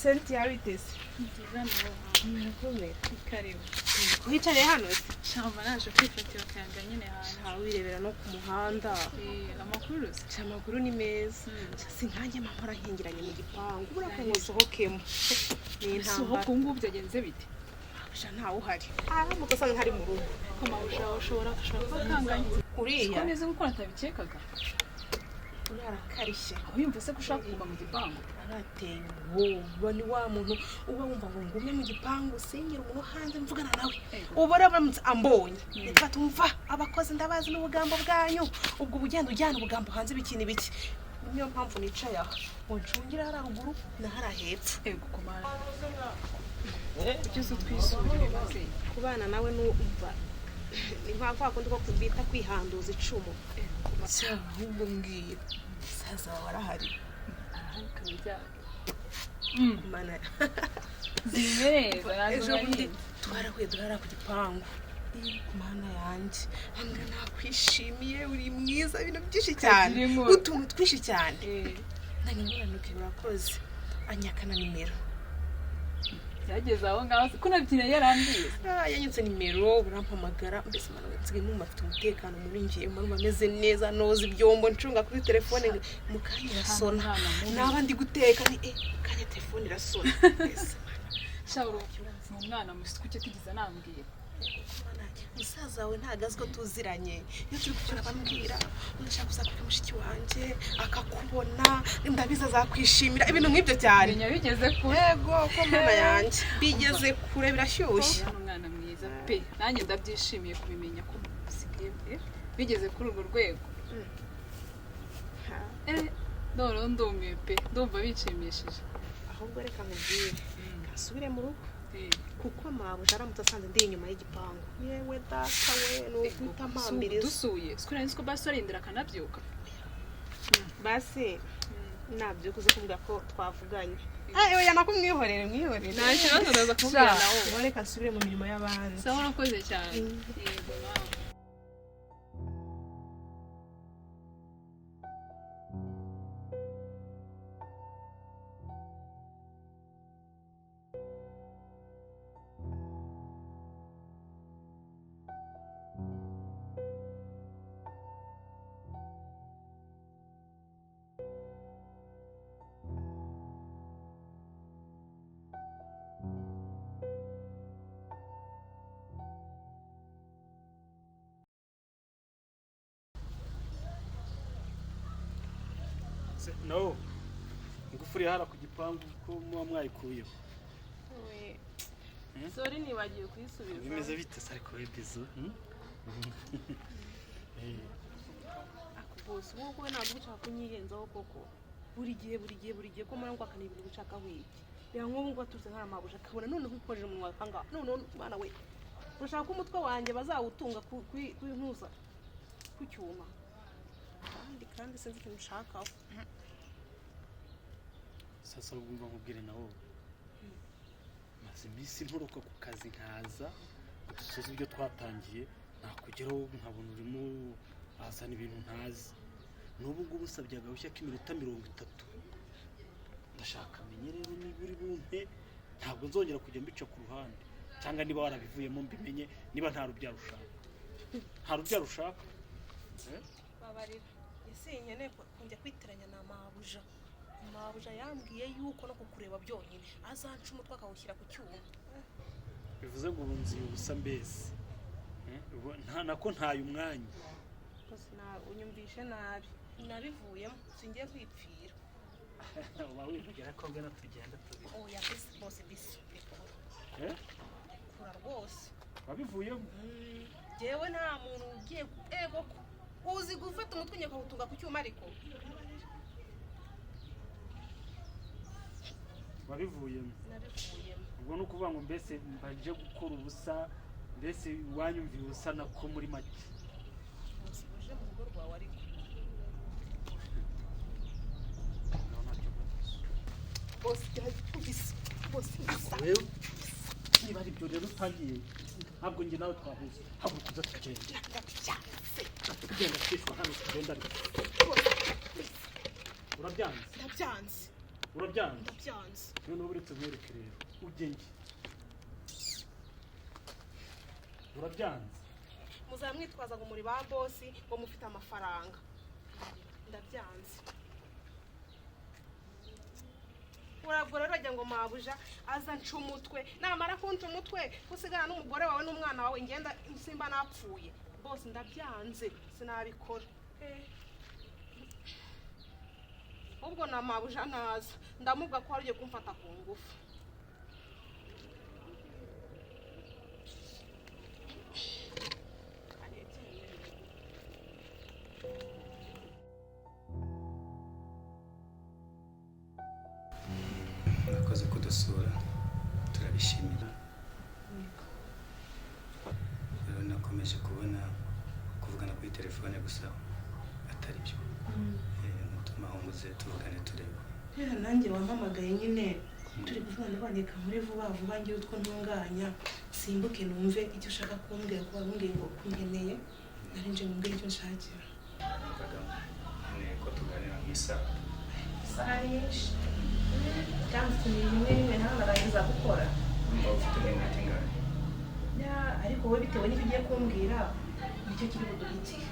senti yawe itese nziza nawe nkomera karibu wicare hano se shamba naje kwifatira kanga nyine hantu ntawe wirebera no ku muhanda amakuru se amakuru ni meza sinkanjye mpora nkingiranye mu gipangu burako musohokemo ni intambara kungufu byagenze bite sha ntawe uhari aramuko sanga ntari mu rugo kama ushobora kanganye uriya neza nkuko natabikekaga urakarishye wimva se gushaka kuva mu gipangu arateye ubwoba ni wa muntu uba wumva ngo ngume mu gipangu singira umuntu hanze mvugana nawe ubora baramutse ambonye reka tumva abakozi ndabazi n'ubugambo bwanyu ubwo bugenda ujyana ubugambo hanze bikini biki niyo mpamvu nicaye aha ngo ncungire hara ruguru na hara hepfo ego komara ugeze utwisurire maze kubana nawe n'umva ni kwa kundi ko kubita kwihanduza icumu ahubwo mbwira saza warahari mana zimereza ejo bundi twarahuye duhara ku gipangu mana yanjye hamwe nakwishimiye uri mwiza ibintu byinshi cyane utuntu twinshi cyane nange mburanuke urakoze anyakana nimero yageze aho ngaho ko nabyina yarambiye yanyutse nimero burampamagara mbese mana nsigaye numva afite umutekano muri njye umwana ameze neza noza ibyombo ncunga kuri telefone mukanya irasona naba ndi guteka ni kanya telefone irasona shaburo umwana musikuke tugize nambwira musaza wawe ntagazi ko tuziranye iyo turi kucyura bambwira ndashaka kuzakora mushiki wanjye akakubona ndabiza azakwishimira ibintu nk'ibyo cyane bigeze kure yego ko mama yanjye bigeze kure birashyushye umwana mwiza pe nanjye ndabyishimiye kubimenya ko musigaye bigeze kuri urwo rwego none ndumiye pe ndumva bicimishije ahubwo reka nkubwire kasubire mu rugo kuko mabuja aramutse asanze ndi inyuma y'igipangu yewe data we n'ukwita mpambiriza dusuye sikora nzi ko basi arindira akanabyuka basi nabyuka uze kumbwira ko twavuganye oya nakumwihorere mwihorere nta kibazo ndaza kubwira nawe reka nsubire mu mirimo y'abandi sawa urakoze cyane yego nawe no ingufuri hara ku gipangu ko muba mwayikuyeho sorry nibagiye kuyisubiza bimeze bite se ariko webizo akubose ubwo ntabwo ushaka kunyirenzaho koko buri gihe ko mara ngwakana ibintu ushaka wiki rero nk'ubu ngo tuze nk'amabuja akabona none kwikojeje umunwa kanga none bana we urashaka umutwe wanjye bazawutunga kwintuza kucyuma kandi sinzi ikintu ushakaho sasa ugomba kubwira nawo maze iminsi nturuka ku kazi nkaza dusoza ibyo twatangiye nakugeraho nkabona urimo azana ibintu ntazi n'ubu ngubu usabye agahushya k'iminota 30 ndashaka amenye rero niba uri bumpe ntabwo nzongera kujya mbica ku ruhande cyangwa niba warabivuyemo mbimenye niba nta rubyaro ushaka babarira yasinye kujya kwiteranya na mabuja yambwiye yuko no kukureba byonyine azanca umutwe akawushyira ku cyuma bivuze ngo ubunzi ubusa mbese nako ntaye umwanya unyumvishe nabi nabivuyemo singiye kwipfira uba wivugira ko ngana tugenda tubi oya bose bisi kura rwose wabivuyemo jewe nta muntu ugiye ego uzi gufata umutwe nyaka utunga ku cyuma ariko wabivuyemo nabivuyemo ubwo no kuvuga ngo mbese mbaje gukora ubusa mbese wanyumviye ubusa nako muri make uje mu rugo rwawe ariko bose rero niba ari byo rero utangiye ntabwo njye nawe twahuze ntabwo tuza tugenda twishwa hano tugenda urabyanze ndabyanze urabyanze ndabyanze noneho uretse mwereke rero ugenge urabyanze muzamwitwaza ngo muri ba bosi ngo mufite amafaranga ndabyanze urabwo rero ajya ngo mabuja aza nca umutwe namara kunca umutwe usigana n'umugore wawe n'umwana wawe ngenda simba napfuye bose ndabyanze sinabikora ubwo na mabuja naza ndamubwa ko agiye kumfata ku ngufu mwakoze kudusura turabishimira rero nakomeje kubona kuvugana kuri telefone gusa atari byo mutuma aho muze tuvugane turebe nanjye wampamagaye nyine turi kuvugana bandika muri vuba vuba ngira utwo ntunganya simbuke numve icyo ushaka kumbwira kuba mbwiye ngo kunkeneye nari nje mbwira icyo nshakira ko tuganira mu isaha nyinshi cyangwa imirimo imwe nawe narangiza gukora urumva ufite iminota ingana ariko wowe bitewe n'icyo ugiye kumbwira nicyo kiri buduhe igihe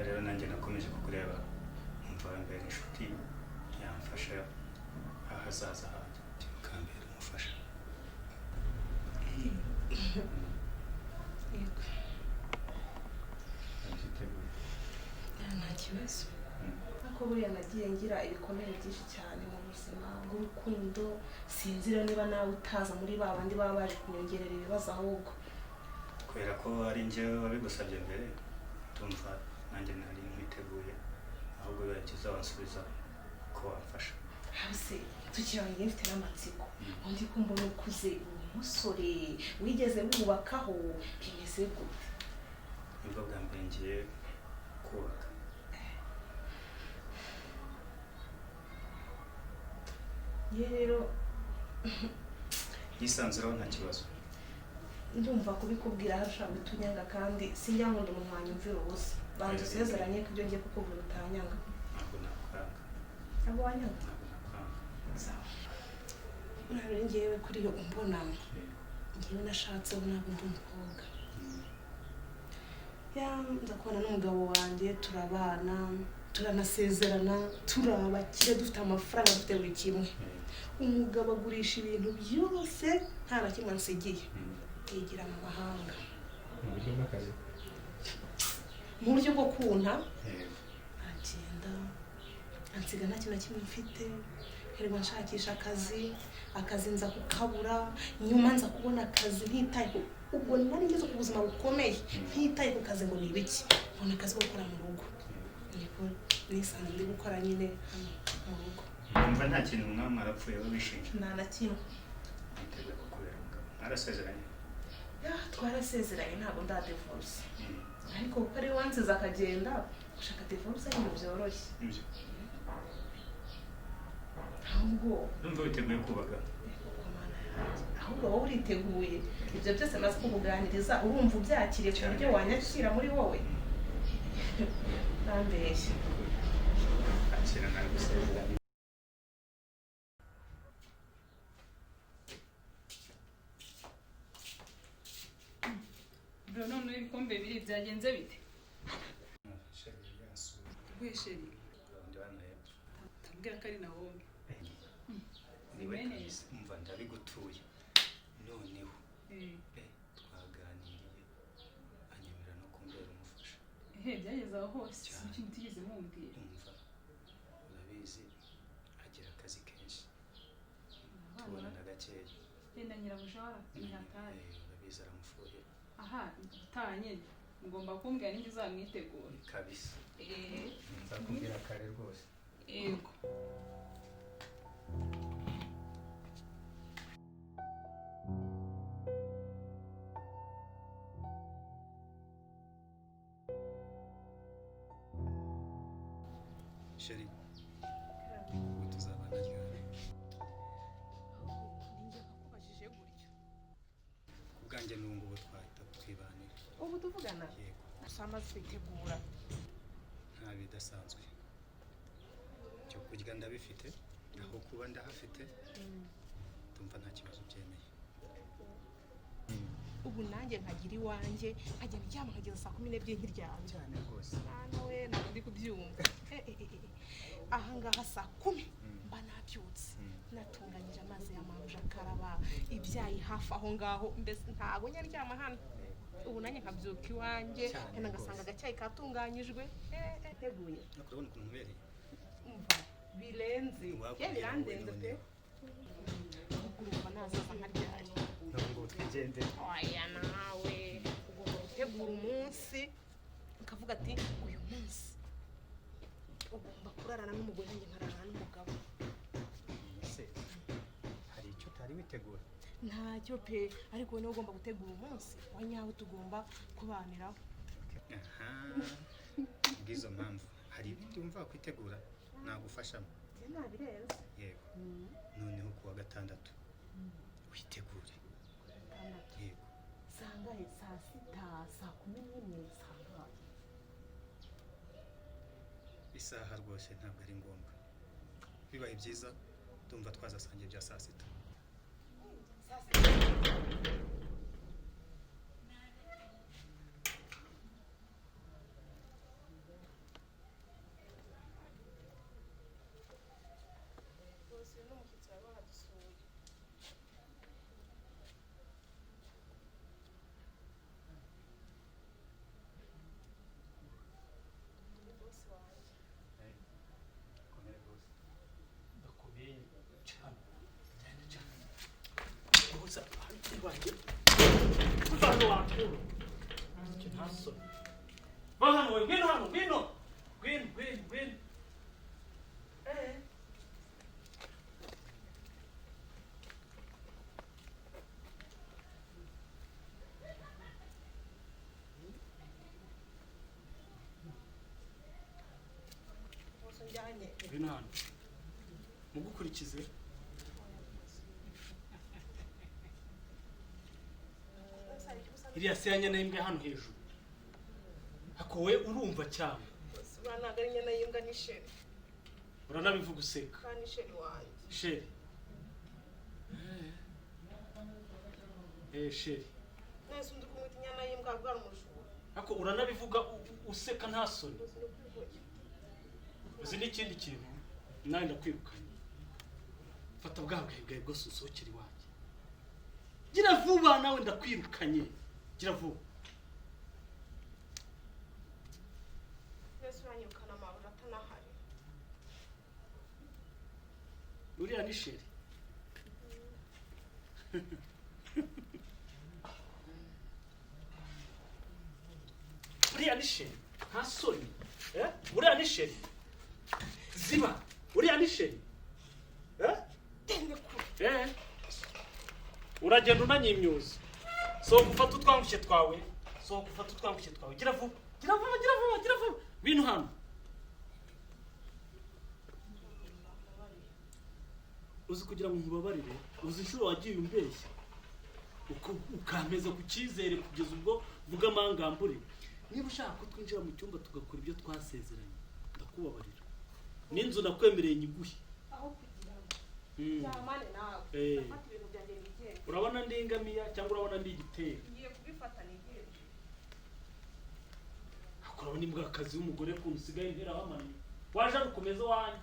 rero nanjye nakomeje kukureba umva wambere inshuti yamfasha ahazaza hanjye ukambera umufasha yego nta kibazo ariko buriya nagiye ngira ibikomere byinshi cyane mu buzima bw'urukundo sinzira niba nawe utaza muri ba bandi baba baje kunyongerera ibibazo ahubwo kubera ko ari njyewe wabigusabye mbere tumva nanjye nari mwiteguye ahubwo yagize wansubiza ko wamfasha hasi tukiranye mfite n'amatsiko undi kumva ukuze umusore wigeze wubakaho bimeze gute nibwo bwa mbere ngiye kubaka rero yisanzuraho nta kibazo ndumva kubikubwira harushaho gutunyanga kandi sinjya nkunda umuntu wanyumvira ubusa banza usezeranye ko ibyo ngiye kukubwira utanyanga ntabwo nakwanga ntabwo wanyanga ntabwo nakwanga sawa rero ngewe kuri iyo umbona ngewe nashatseho ntabwo ndi umukobwa ndakubona n'umugabo wanjye turabana turanasezerana turabakire dufite amafaranga dufite buri kimwe umugabo agurisha ibintu byose nta na kimwe ansigiye yigira mu mahanga mu buryo bw'akazi mu buryo bwo kunta agenda ansiga nta kintu na kimwe mfite herwa nshakisha akazi nza kukabura nyuma nza kubona akazi ntitaye ubwo nari ngeze ku buzima bukomeye ntitaye ku kazi ngo ni ibiki mbona akazi ko gukora mu rugo niko nisanze ndi gukora nyine mu rugo umva nta kintu mwaba mwarapfuye we wishinja nta na kimwe niteguye kukubera umugabo mwarasezeranye twarasezeranye ntabwo ndadivorce ariko kuko ari wansize akagenda gushaka divorce ari ibintu byoroshye nibyo ahubwo ndumva witeguye kubaka ahubwo wowe uriteguye ibyo byose maze kukuganiriza urumva ubyakiriye ku buryo wanyakira muri wowe ntambeshye akira nawe gusezeranye bro none ibikombe bibiri byagenze bite gwesheri tambwira ko ari Naomi niwe umva ndabigutuye noneho twaganiriye anyemera no kumbera umufasha byageze aho hose ikintu utigeze mumbwira umva urabizi agira akazi kenshi tubonana gakeya yenda nyirabushara ntihatari urabizi aramufuhira aha utaha nyine ngomba kumbwira n'ingi uzamwitegura kabisa nzakubwira kare rwose yego sheri ubu tuzabana ryari kubajije gutyo ubwanjye n'ubungubu twahita twibanira ubu tuvugana yego gusa amaze kwitegura nta bidasanzwe cyo kurya ndabifite aho kuba ndahafite tumva nta kibazo byemeye ubu nanjye nkagira iwanjye nkajya ndyama nkageza saa 12 nkiryamye cyane rwose nawe ntabwo ndi kubyumva aha ngaha saa 10 mba nabyutse natunganyije amazi y'amabuja akaraba ibyayi hafi aho ngaho mbese ntabwo nyaryama hano ubu nanjye nkabyuka iwanjye kandi ngasanga agacyayi katunganyijwe teguye urabona ukuntu ubereye umva birenze birandenze pe urumva nazaza nkaryari ntabwo twigende oya nawe ugomba gutegura umunsi ukavuga ati uyu munsi ugomba kurarana n'umugore nanjye nkararana n'umugabo se hari icyo utari witegura ntacyo pe ariko wowe niwe ugomba gutegura umunsi wa nyawo tugomba kubaniraho bw'izo mpamvu hari ibindi wumva kwitegura nagufashamo nabirenze yego noneho kuwa gatandatu witegure yego sangahe saa 6 saa 11 sangahe isaha rwose ntabwo ari ngombwa bibaye byiza tumva twazasangiye bya saa 6 Ngwino hano mugukurikize iriya se yanyana y'imbwa hano hejuru ako we urumva cyane ntabwo ari nyana y'imbwa n'isheri uranabivuga useka kandi isheri wanjye sheri sheri nese undi kumwita inyana y'imbwa bwari umujura ako uranabivuga useka nta soni uzi n'ikindi kintu nawe ndakwirukanye fata bwa bwawe bwawe bwose usohokere iwanjye gira vuba nawe ndakwirukanye gira vuba nese uranyirukana amabuye atanahari uriya ni sheri uriya ni sheri nta soni uriya ni sheri ziba uriya ni sheri uragenda unanyimyuza sohoka ufata utwangushye twawe gira vuba bino hano uzi kugira ngo nkubabarire uzi inshuro wagiye umbeshya ukameza ku cyizere kugeza ubwo vuga amangambure niba ushaka ko twinjira mu cyumba tugakora ibyo twasezeranye ndakubabarira n'inzu nakwemereye nyiguhe aho kugira ngo cyamane nawe afata ibintu byanjye bigenda urabona ndi ingamiya cyangwa urabona ndi igitero ngiye kubifata nigire urabona imbwakazi w'umugore kuntu usigaye intera wamanye waje arukomeza wanyu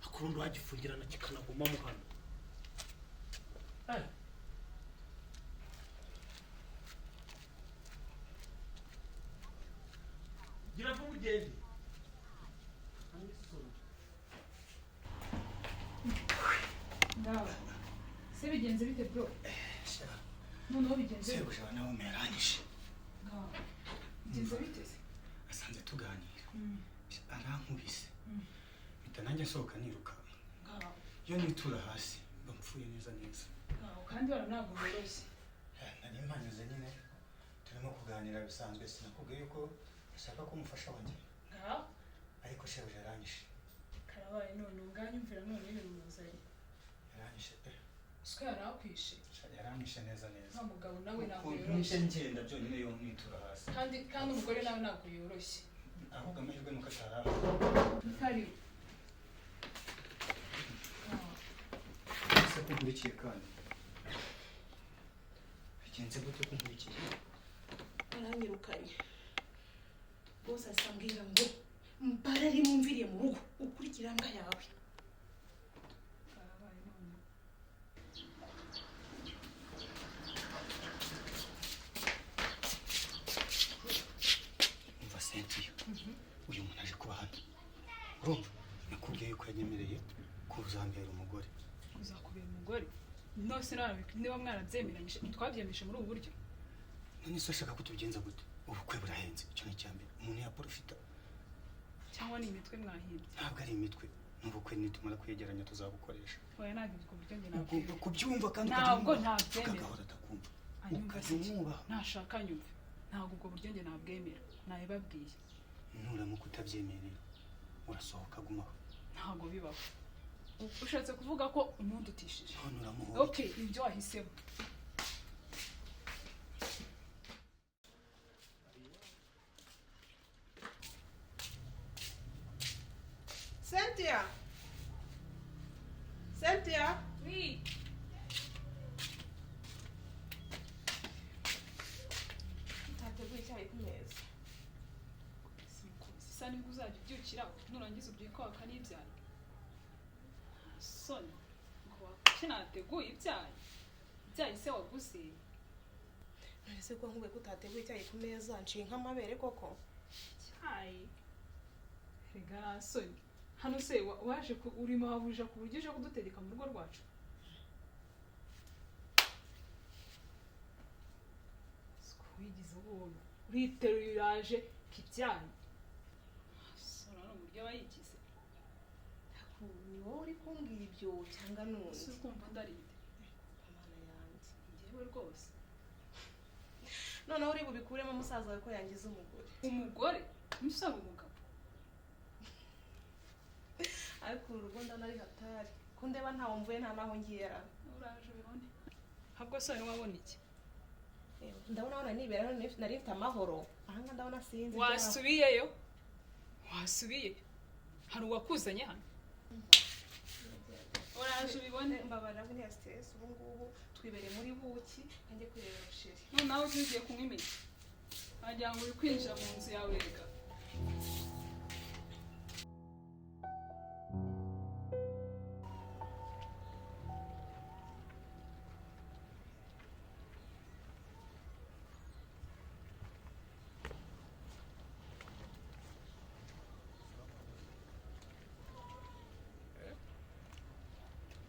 akurundi wagifungirana kikanagumamo hano gira vuba ugende ndawe se bigenze bite bro noneho bigenze se bushaka nawe umeranyije bigenze bite se asanze tuganira arankubise mpita nanjye nsohoka niruka iyo nitura hasi bamupfuye neza kandi bara ntabwo boroshye nari mpanyuze nyine turimo kuganira bisanzwe sinakubwiye ko ashaka ko umufasha wanjye ariko shebuja yaranyishe karabaye none unganyumvira none ibintu muzanye yaranyishe pe siko yarakwishe yaranyishe neza nta mugabo nawe ntabwo nje yoroshye ngenda byonyine yo mwitura hasi kandi umugore nawe ntabwo yoroshye ahubwo amahirwe nuko atarara. Karibu. Ese kunkurikiye kandi bigenze gute kunkurikiye? Aranyirukanye bose asambwira ngo mbara ari mumviriye mu rugo ukurikira mbwa yawe. Umva Cynthia, uyu muntu aje kuba hano. Urumva nakubwiye yuko yanyemereye kuzambera umugore. Uzakubera umugore? Nose niba mwarabyemeranyije twabyemeje muri ubu buryo. None se ashaka kutugenza gute? Ubukwe burahenze, icyo ni cyambere. Umuntu yaprofita. Cyangwa ni imitwe mwahibye? Ntabwo ari imitwe. N'ubukwe nitumara kwegeranya tuzabukoresha. Oya ntabwo ubwo buryo njye nabwo. Kubyumva kandi ntabwo ntabyemera. Ukagahora atakumva. Anyumva Ukajumwubaha. Ntashaka nyumve. Ntabwo ubwo buryo njye nabwemera. Nabibabwiye. Nuramuka utabyemerera urasohoka gumaho. Ntabwo bibaho. Ushatse kuvuga ko untundutishije. None uramuhoye. Okay, ibyo wahisemo. Cynthia! Cynthia! Oui. Utateguye icyayi ku meza. Sisa nibwo uzajya ubyukira nurangiza ubyikaka n'ibyayi. Soni. Ngo wakuki nateguye ibyayi. Ibyayi se waguze. None se ko nkubwiye ko utateguye icyayi ku meza nciye nk'amabere koko. Cyayi. Rega soni. Hano se waje urimo wabuja ku buryo uje kudutereka mu rugo rwacu. Wigize ubuntu uriteruye uraje kibyaye. Sora no buryo bayigize. Ni wowe uri kumbwira ibyo cyangwa none? Si kumva ndarinde. Imana yanjye. Ngewe rwose. Noneho uri bubikuremo musaza wawe ko yangize umugore. Umugore? Musaba umugabo. Ariko uru rugo ndanari hatari. Ko ndeba ntawo mvuye nta naho ngiyera. Uraje ubibone. Habwo se wabona iki? Ndabona wana nibera nari mfite amahoro. Ahanga ndabona sinzi. Wasubiyeyo? Wasubiye? Hari uwakuzanye hano? Uraje ubibone. Mbabara ko ntiya stress ubungubu twibere muri buki kanjye kwireba busheri. No nawe ugiye kumwimenya. Wagira ngo uri kwinjira mu nzu yawe rega.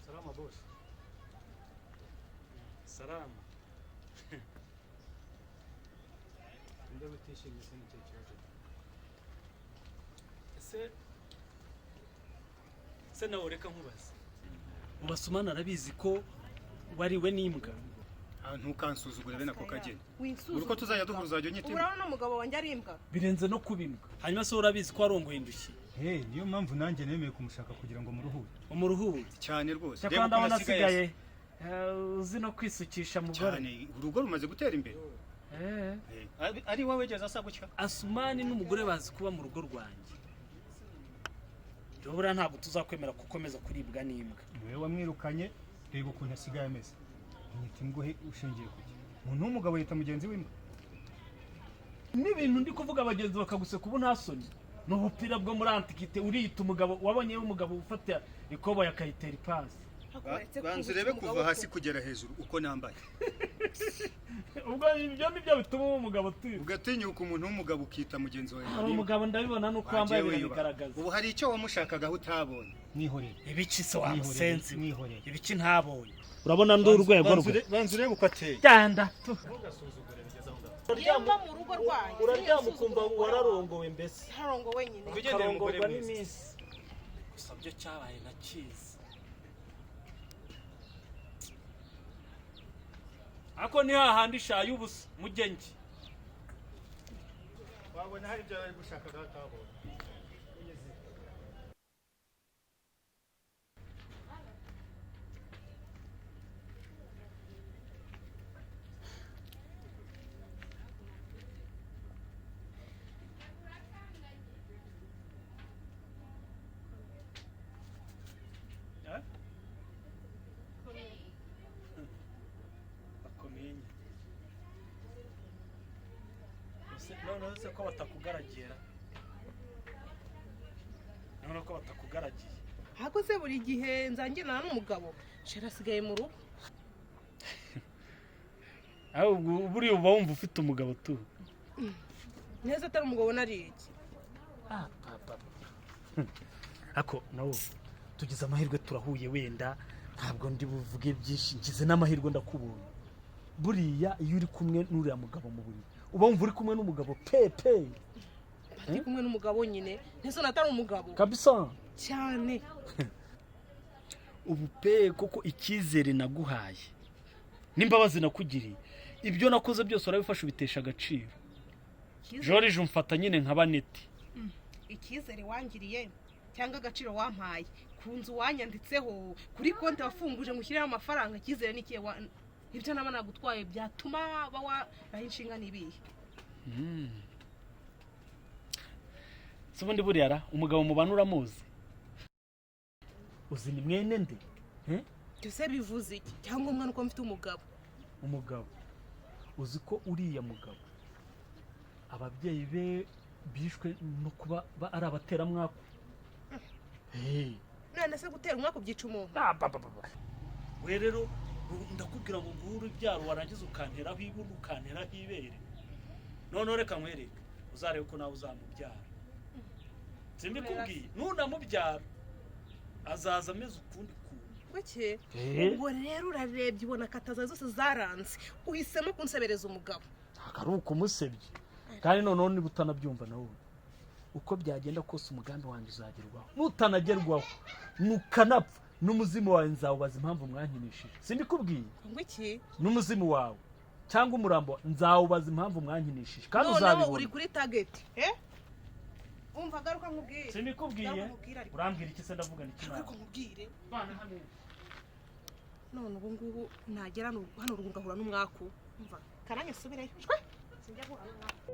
Salama boss. Salama. Nde bitishimye se nicyo kibazo. Se nawe reka nkubaze. Mubasumana arabizi ko wariwe n'imbwa. Ntukansuzugure bene ako kageni. Winsuzugure. Uruko tuzajya duhuza uzajya unyitima. Urabona n'umugabo wanjye ari imbwa. Birenze no kubimbwa. Hanyuma se urabizi ko warongoye indushyi. Niyo mpamvu nanjye nemeye kumushaka kugira ngo muruhure. Umuruhure Cyane rwose. Reba uko nasigaye. Uzi no kwisukisha mugore. Cyane urugo rumaze gutera imbere. Ari wowe wegeza asa gutya. Asumani n'umugore bazi kuba mu rugo rwanjye. Robura ntabwo tuzakwemera gukomeza kuribwa n'imbwa. Wewe wamwirukanye reba ukuntu asigaye ameze. Nyita imgohe ushingiye kuki. Umuntu w'umugabo yita mugenzi w'imbwa. N'ibintu ndi kuvuga abagenzi bakaguseka ubu nta soni. N'ubupira bwo muri antikite uriyita umugabo wabonye umugabo ufata ikobo yakayitera ipasi. Banze rebe kuva hasi kugera hejuru uko nambaye. Ubwo ibyo nibyo bituma umugabo tuye. Ugatinyuka umuntu w'umugabo ukita mugenzi wawe. Hari umugabo ndabibona nuko wambaye biragaragaza. Ubu hari icyo wamushakagaho utabonye. Mwihorere. Ibiki se wamusenzi. Mwihorere. Ibiki ntabonye. Urabona ndi urwego rwe. Banze urebe uko ateye. Cyanda tu. Yemba mu rugo rwanjye. Uraryama ukumva wararongowe mbese. Harongowe nyine. Ubigendeye umugore mwiza. N'imisi. Gusa byo cyabaye na cheese. Ako ni hahandi shaye ubusa mugenge. Wabona hari ibyo bari gushaka gatabonye. se ko batakugaragira none ko batakugaragiye ahubwo se buri gihe nzangenana n'umugabo shera asigaye mu rugo ahubwo buriya uba wumva ufite umugabo tu neza atari umugabo nari iki ako nawo tugize amahirwe turahuye wenda ntabwo ndi buvuge byinshi ngize n'amahirwe ndakubonye buriya iyo uri kumwe n'uriya mugabo mu buriri uba wumva uri kumwe n'umugabo pepe ndi kumwe n'umugabo nyine nese natari umugabo kabisa cyane ubu pe koko icyizere naguhaye n'imbabazi nakugiriye ibyo nakoze byose urabifasha ubitesha agaciro George umfata nyine nka baneti icyizere wangiriye cyangwa agaciro wampaye ku nzu wanyanditseho kuri konti wafunguje ngushyiriraho amafaranga icyizere n'ikiye ibyo naba nagutwaye byatuma bawa inshinga nibihe se ubundi buriya umugabo mubana uramuzi uzi ni mwene nde byose bivuze iki cyangwa umwana uko mfite umugabo uzi ko uriya mugabo ababyeyi be bishwe no kuba ari abateramwaka none se gutera umwaka byica umuntu we rero ndakubwira ngo guhura ibyaro warangiza ukanteraho ibuno ukanteraho ibere none reka nkwereke uzarebe ko nawe uzamubyara simbikubwiye nunamubyara azaza ameze ukundi kuntu Kuki? Ubwo rero urarebye ubona kataza zose zaranze uhisemo kunsebereza umugabo ari ukumusebye kandi noneho niba utanabyumva nawe uko byagenda kose umugambi wanjye uzagerwaho nutanagerwaho nukanapfa n'umuzimu wawe nzawubaza impamvu mwankinishije simbikubwiye ngo iki n'umuzimu wawe cyangwa umurambo nzawubaza impamvu mwankinishije kandi uzabibona uri kuri target umva garuka nkubwire simbikubwiye urambwira iki se ndavuga niki nawe ariko nkubwire bana hano none ubu ngubu nagera hano urugahura n'umwaku umva karanye subireyo sinjya guhura n'umwaku